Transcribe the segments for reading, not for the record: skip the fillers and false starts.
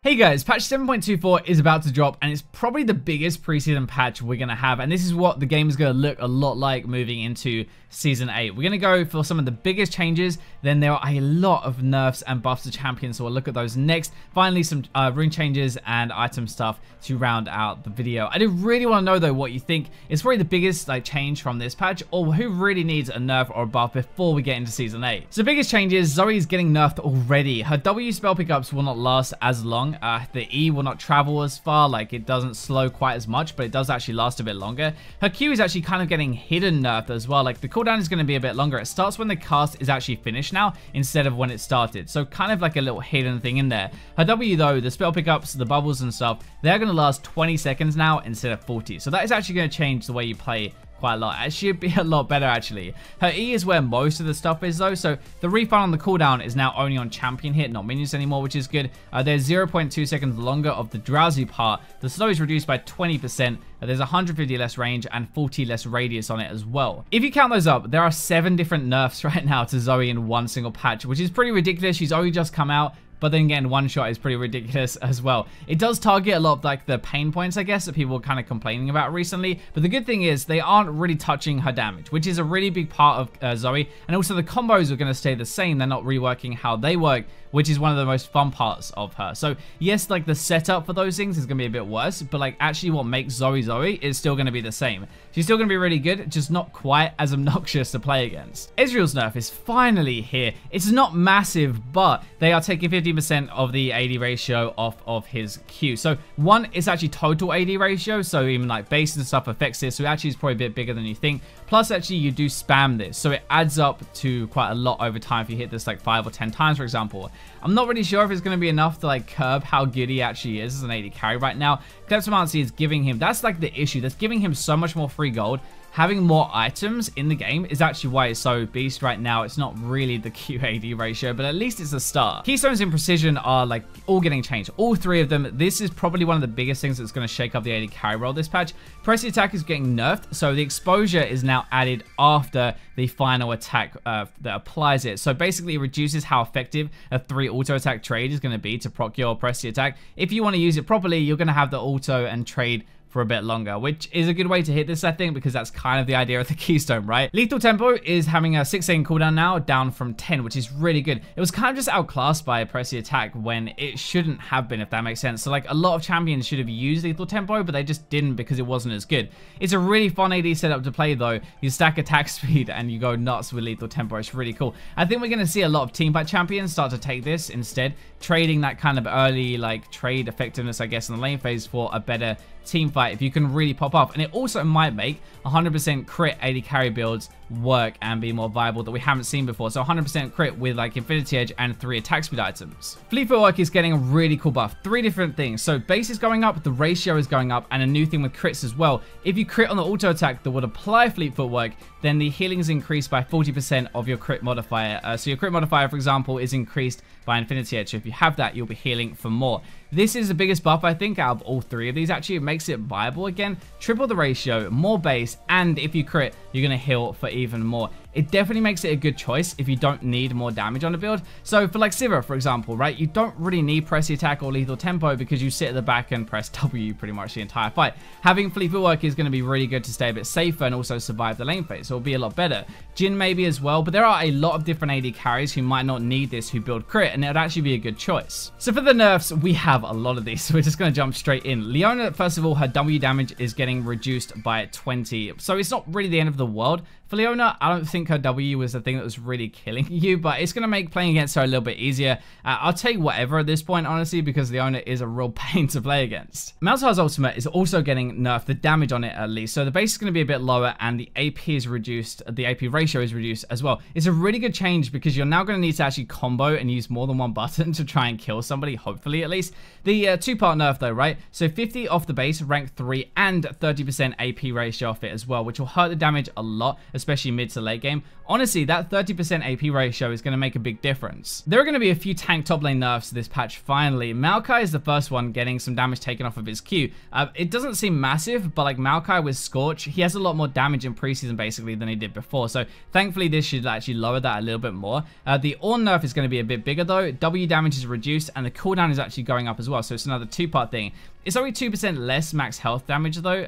Hey guys, patch 7.24 is about to drop and it's probably the biggest preseason patch we're going to have, and this is what the game is going to look a lot like moving into Season 8. We're going to go for some of the biggest changes, then there are a lot of nerfs and buffs to champions, so we'll look at those next. Finally, some rune changes and item stuff to round out the video. I do really want to know though what you think is probably the biggest change from this patch, or who really needs a nerf or a buff before we get into Season 8. So the biggest change is Zoe is getting nerfed already. Her W spell pickups will not last as long. The E will not travel as far, like it doesn't slow quite as much, but it does actually last a bit longer. Her Q is actually kind of getting hidden nerfed as well, like the cooldown is going to be a bit longer. It starts when the cast is actually finished now, instead of when it started, so kind of like a little hidden thing in there. Her W though, the spell pickups, the bubbles and stuff, they're going to last 20 seconds now instead of 40, so that is actually going to change the way you play quite a lot. It should be a lot better actually. Her E is where most of the stuff is though, so the refund on the cooldown is now only on champion hit, not minions anymore, which is good. There's 0.2 seconds longer of the drowsy part. The slow is reduced by 20%. There's 150 less range and 40 less radius on it as well. If you count those up, there are 7 different nerfs right now to Zoe in one single patch, which is pretty ridiculous. She's only just come out, but then again, one shot is pretty ridiculous as well. It does target a lot of like the pain points, I guess, that people were kind of complaining about recently. But the good thing is they aren't really touching her damage, which is a really big part of Zoe. And also the combos are going to stay the same. They're not reworking how they work, which is one of the most fun parts of her. So yes, like the setup for those things is going to be a bit worse, but like actually what makes Zoe Zoe is still going to be the same. She's still going to be really good, just not quite as obnoxious to play against. Ezreal's nerf is finally here. It's not massive, but they are taking 50% of the AD ratio off of his Q. So one is actually total AD ratio, so even like base and stuff affects this, so actually it's probably a bit bigger than you think. Plus actually you do spam this, so it adds up to quite a lot over time if you hit this like 5 or 10 times, for example. I'm not really sure if it's going to be enough to like curb how good he actually is as an AD carry right now. Kleptomancy is giving him, that's like the issue, that's giving him so much more free gold. Having more items in the game is actually why it's so beast right now. It's not really the QAD ratio, but at least it's a start. Keystones in Precision are like all getting changed. All 3 of them. This is probably one of the biggest things that's going to shake up the AD carry role this patch. Pressy attack is getting nerfed, so the exposure is now added after the final attack that applies it. So basically it reduces how effective a 3 auto attack trade is going to be to proc your Pressy attack. If you want to use it properly, you're going to have the auto and trade for a bit longer, which is a good way to hit this, I think, because that's kind of the idea of the keystone, right? Lethal Tempo is having a 6 second cooldown now, down from 10, which is really good. It was kind of just outclassed by a Pressy attack when it shouldn't have been, if that makes sense. So like a lot of champions should have used Lethal Tempo, but they just didn't because it wasn't as good. It's a really fun AD setup to play though. You stack attack speed and you go nuts with Lethal Tempo. It's really cool. I think we're going to see a lot of team fight champions start to take this instead, trading that kind of early like trade effectiveness, I guess, in the lane phase for a better team fight if you can really pop off. And it also might make 100% crit AD carry builds work and be more viable that we haven't seen before. So 100% crit with like Infinity Edge and 3 attack speed items. Fleet Footwork is getting a really cool buff. 3 different things. So base is going up, the ratio is going up, and a new thing with crits as well. If you crit on the auto attack that would apply Fleet Footwork, then the healing is increased by 40% of your crit modifier. So your crit modifier, for example, is increased by Infinity Edge. So if you have that, you'll be healing for more. This is the biggest buff, I think, out of all 3 of these. Actually, it makes it viable again. Triple the ratio, more base, and if you crit, you're going to heal for even more. It definitely makes it a good choice if you don't need more damage on the build. So for like Zyra, for example, right, you don't really need Pressy attack or Lethal Tempo because you sit at the back and press W pretty much the entire fight. Having Fleet Footwork is going to be really good to stay a bit safer and also survive the lane phase, so it'll be a lot better. Jhin maybe as well, but there are a lot of different AD carries who might not need this who build crit, and it would actually be a good choice. So for the nerfs, we have a lot of these, so we're just going to jump straight in. Leona, first of all, her W damage is getting reduced by 20, so it's not really the end of the world. For Leona, I don't think her W was the thing that was really killing you, but it's going to make playing against her a little bit easier. I'll take whatever at this point, honestly, because Leona is a real pain to play against. Malzahar's ultimate is also getting nerfed, the damage on it at least, so the base is going to be a bit lower and the AP is reduced, the AP ratio is reduced as well. It's a really good change because you're now going to need to actually combo and use more than one button to try and kill somebody, hopefully at least. The 2-part nerf though, right? So 50 off the base, rank 3, and 30% AP ratio off it as well, which will hurt the damage a lot, especially mid to late game. game, honestly, that 30% AP ratio is going to make a big difference. There are going to be a few tank top lane nerfs this patch finally. Maokai is the first one getting some damage taken off of his Q. It doesn't seem massive, but like Maokai with Scorch, he has a lot more damage in preseason basically than he did before. So thankfully this should actually lower that a little bit more. The Ornn nerf is going to be a bit bigger though. W damage is reduced and the cooldown is actually going up as well. So it's another two-part thing. It's only 2% less max health damage though,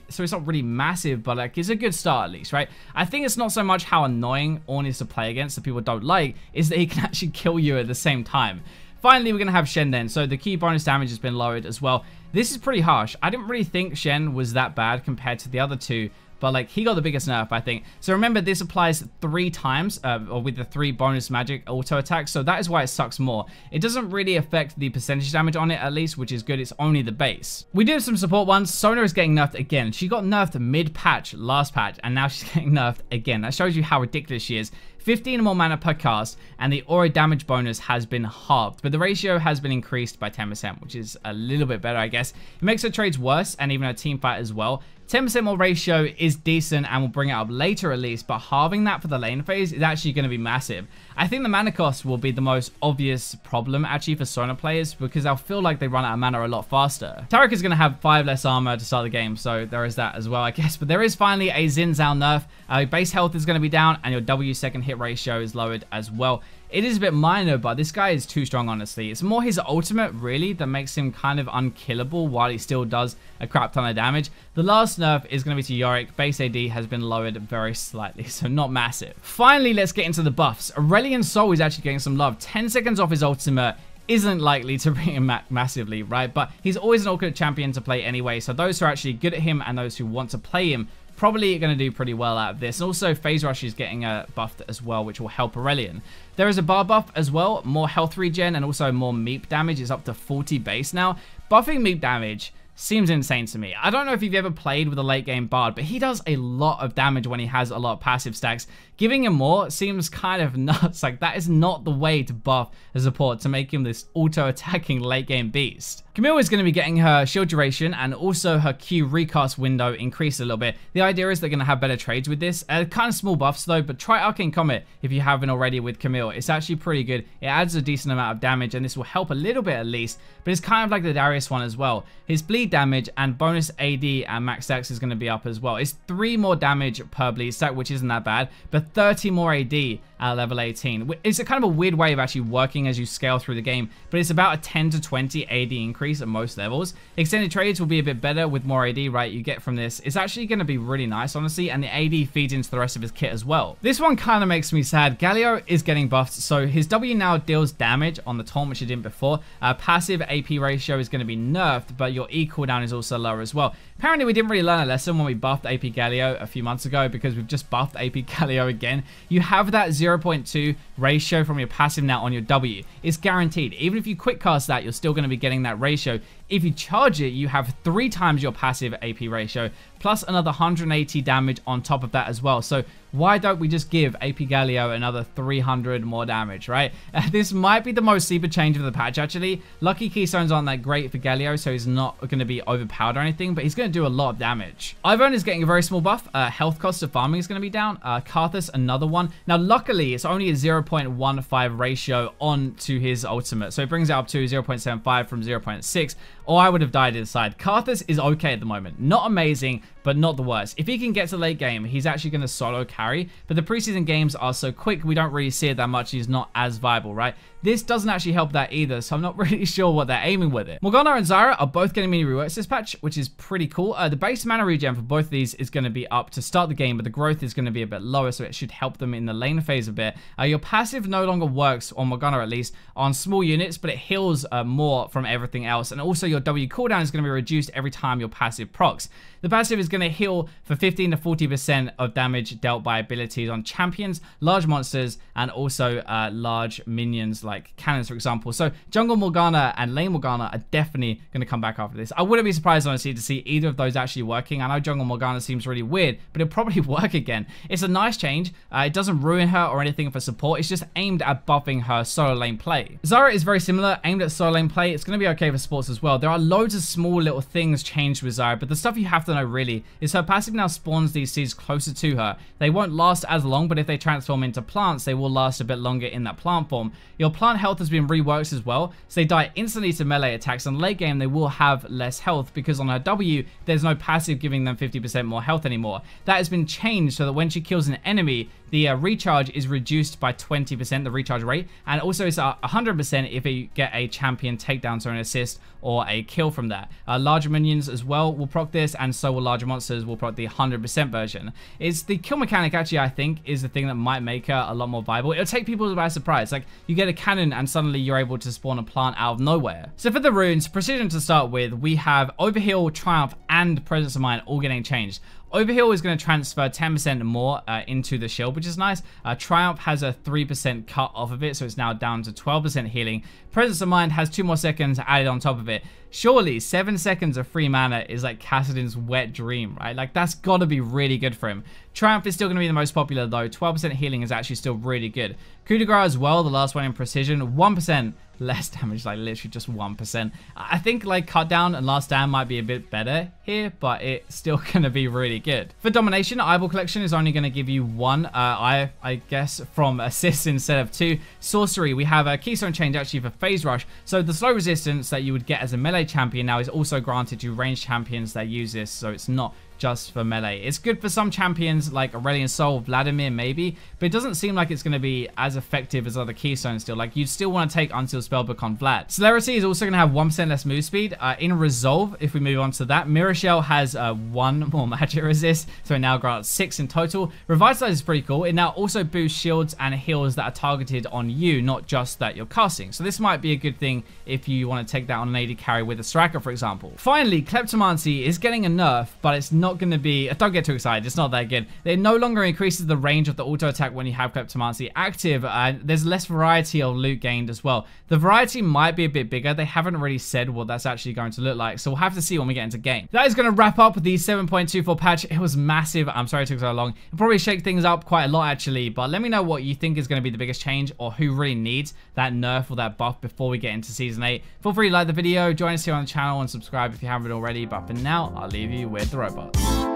so it's not really massive, but like it's a good start at least, right? I think it's not so much how annoying Ornn is to play against that people don't like, is that he can actually kill you at the same time. Finally, we're going to have Shen then, so the key bonus damage has been lowered as well. This is pretty harsh. I didn't really think Shen was that bad compared to the other two, but like he got the biggest nerf, I think. So remember, this applies 3 times, or with the 3 bonus magic auto attacks, so that is why it sucks more. It doesn't really affect the percentage damage on it at least, which is good. It's only the base. We do have some support ones. Sona is getting nerfed again. She got nerfed mid-patch, last patch, and now she's getting nerfed again. That shows you how ridiculous she is. 15 more mana per cast, and the aura damage bonus has been halved, but the ratio has been increased by 10%, which is a little bit better, I guess. It makes her trades worse, and even her team fight as well. 10% more ratio is decent and will bring it up later at least, but halving that for the lane phase is actually going to be massive. I think the mana cost will be the most obvious problem actually for Sona players, because they'll feel like they run out of mana a lot faster. Taric is going to have 5 less armor to start the game, so there is that as well, I guess. But there is finally a Xin Zhao nerf. Base health is going to be down, and your W second hit ratio is lowered as well. It is a bit minor, but this guy is too strong, honestly. It's more his ultimate, really, that makes him kind of unkillable while he still does a crap ton of damage. The last nerf is going to be to Yorick. Base AD has been lowered very slightly, so not massive. Finally, let's get into the buffs. Aurelion Sol is actually getting some love. 10 seconds off his ultimate isn't likely to bring him massively, right? But he's always an awkward champion to play anyway, so those who are actually good at him and those who want to play him probably going to do pretty well out of this. And also, Phase Rush is getting buffed as well, which will help Aurelion. There is a bar buff as well, more health regen, and also more meep damage. It's up to 40 base now. Buffing meep damage seems insane to me. I don't know if you've ever played with a late game bard, but he does a lot of damage when he has a lot of passive stacks. Giving him more seems kind of nuts. Like, that is not the way to buff a support to make him this auto-attacking late game beast. Camille is going to be getting her shield duration and also her Q recast window increased a little bit. The idea is they're going to have better trades with this. Kind of small buffs though, but try Arcane Comet if you haven't already with Camille. It's actually pretty good. It adds a decent amount of damage, and this will help a little bit at least, but it's kind of like the Darius one as well. His bleed damage and bonus AD and max dex is going to be up as well. It's 3 more damage per bleed stack, which isn't that bad, but 30 more AD at level 18. It's a kind of a weird way of actually working as you scale through the game, but it's about a 10 to 20 AD increase at most levels. Extended trades will be a bit better with more AD, right? You get from this. It's actually going to be really nice, honestly, and the AD feeds into the rest of his kit as well. This one kind of makes me sad. Galio is getting buffed, so his W now deals damage on the taunt, which he didn't before. Passive AP ratio is going to be nerfed, but your E cooldown is also lower as well. Apparently, we didn't really learn a lesson when we buffed AP Galio a few months ago, because we've just buffed AP Galio again. You have that 0.2 ratio from your passive now on your W. It's guaranteed. Even if you quick cast that, you're still going to be getting that ratio. If you charge it, you have 3 times your passive AP ratio, plus another 180 damage on top of that as well. So why don't we just give AP Galio another 300 more damage, right? This might be the most sleeper change of the patch, actually. Lucky keystones aren't that great for Galio, so he's not going to be overpowered or anything, but he's going to do a lot of damage. Ivern is getting a very small buff. Health cost of farming is going to be down. Karthus, another one. Now, luckily, it's only a 0.15 ratio on to his ultimate, so it brings it up to 0.75 from 0.6, or I would have died inside. Karthus is okay at the moment. Not amazing, but not the worst. If he can get to late game, he's actually going to solo carry, but the preseason games are so quick, we don't really see it that much. He's not as viable, right? This doesn't actually help that either, so I'm not really sure what they're aiming with it. Morgana and Zyra are both getting mini reworks this patch, which is pretty cool. The base mana regen for both of these is going to be up to start the game, but the growth is going to be a bit lower, so it should help them in the lane phase a bit. Your passive no longer works, on Morgana at least, on small units, but it heals more from everything else, and also your W cooldown is going to be reduced every time your passive procs. The passive is going to heal for 15 to 40% of damage dealt by abilities on champions, large monsters, and also large minions like like cannons, for example. So jungle Morgana and lane Morgana are definitely going to come back after this. I wouldn't be surprised, honestly, to see either of those actually working. I know jungle Morgana seems really weird, but it'll probably work again. It's a nice change. It doesn't ruin her or anything for support. It's just aimed at buffing her solo lane play. Zyra is very similar, aimed at solo lane play. It's going to be okay for supports as well. There are loads of small little things changed with Zyra, but the stuff you have to know really is her passive now spawns these seeds closer to her. They won't last as long, but if they transform into plants, they will last a bit longer in that plant form. Your plant health has been reworked as well, so they die instantly to melee attacks, and late game they will have less health because on her W there's no passive giving them 50% more health anymore. That has been changed so that when she kills an enemy, the recharge is reduced by 20%, the recharge rate, and also it's 100% if you get a champion takedown, so an assist or a kill from that. Larger minions as well will proc this, and so will larger monsters will proc the 100% version. It's the kill mechanic actually, I think, is the thing that might make her a lot more viable. It'll take people by surprise. Like, you get a cannon and suddenly you're able to spawn a plant out of nowhere. So for the runes, Precision to start with, we have Overheal, Triumph, and Presence of Mind all getting changed. Overheal is going to transfer 10% more into the shield, which is nice. Triumph has a 3% cut off of it, so it's now down to 12% healing. Presence of Mind has 2 more seconds added on top of it. Surely 7 seconds of free mana is like Kassadin's wet dream, right? Like, that's got to be really good for him. Triumph is still going to be the most popular though. 12% healing is actually still really good. Coup de grace as well, the last one in Precision, 1% less damage, like literally just 1%. I think like Cut Down and Last Stand might be a bit better here, but it's still going to be really good. For Domination, Eyeball Collection is only going to give you 1, I guess, from assists instead of 2. Sorcery, we have a Keystone change actually for Phase Rush. So the slow resistance that you would get as a melee champion now is also granted to ranged champions that use this, so it's not just for melee. It's good for some champions like Aurelion Sol, Vladimir maybe, but it doesn't seem like it's going to be as effective as other keystones still. Like, you'd still want to take Unsealed Spellbook on Vlad. Celerity is also going to have 1% less move speed. In Resolve, if we move on to that, Mirror Shell has 1 more magic resist, so it now grants 6 in total. Revitalize is pretty cool. It now also boosts shields and heals that are targeted on you, not just that you're casting. So this might be a good thing if you want to take that on an AD carry with a Striker, for example. Finally, Kleptomancy is getting a nerf, but it's not going to be, don't get too excited, it's not that good. It no longer increases the range of the auto attack when you have Kleptomancy active, and there's less variety of loot gained as well. The variety might be a bit bigger. They haven't really said what that's actually going to look like, so we'll have to see when we get into game. That is going to wrap up the 7.24 patch. It was massive. I'm sorry it took so long. It'll probably shake things up quite a lot actually, but let me know what you think is going to be the biggest change, or who really needs that nerf or that buff before we get into Season 8. Feel free to like the video, join us here on the channel, and subscribe if you haven't already, but for now, I'll leave you with the robots.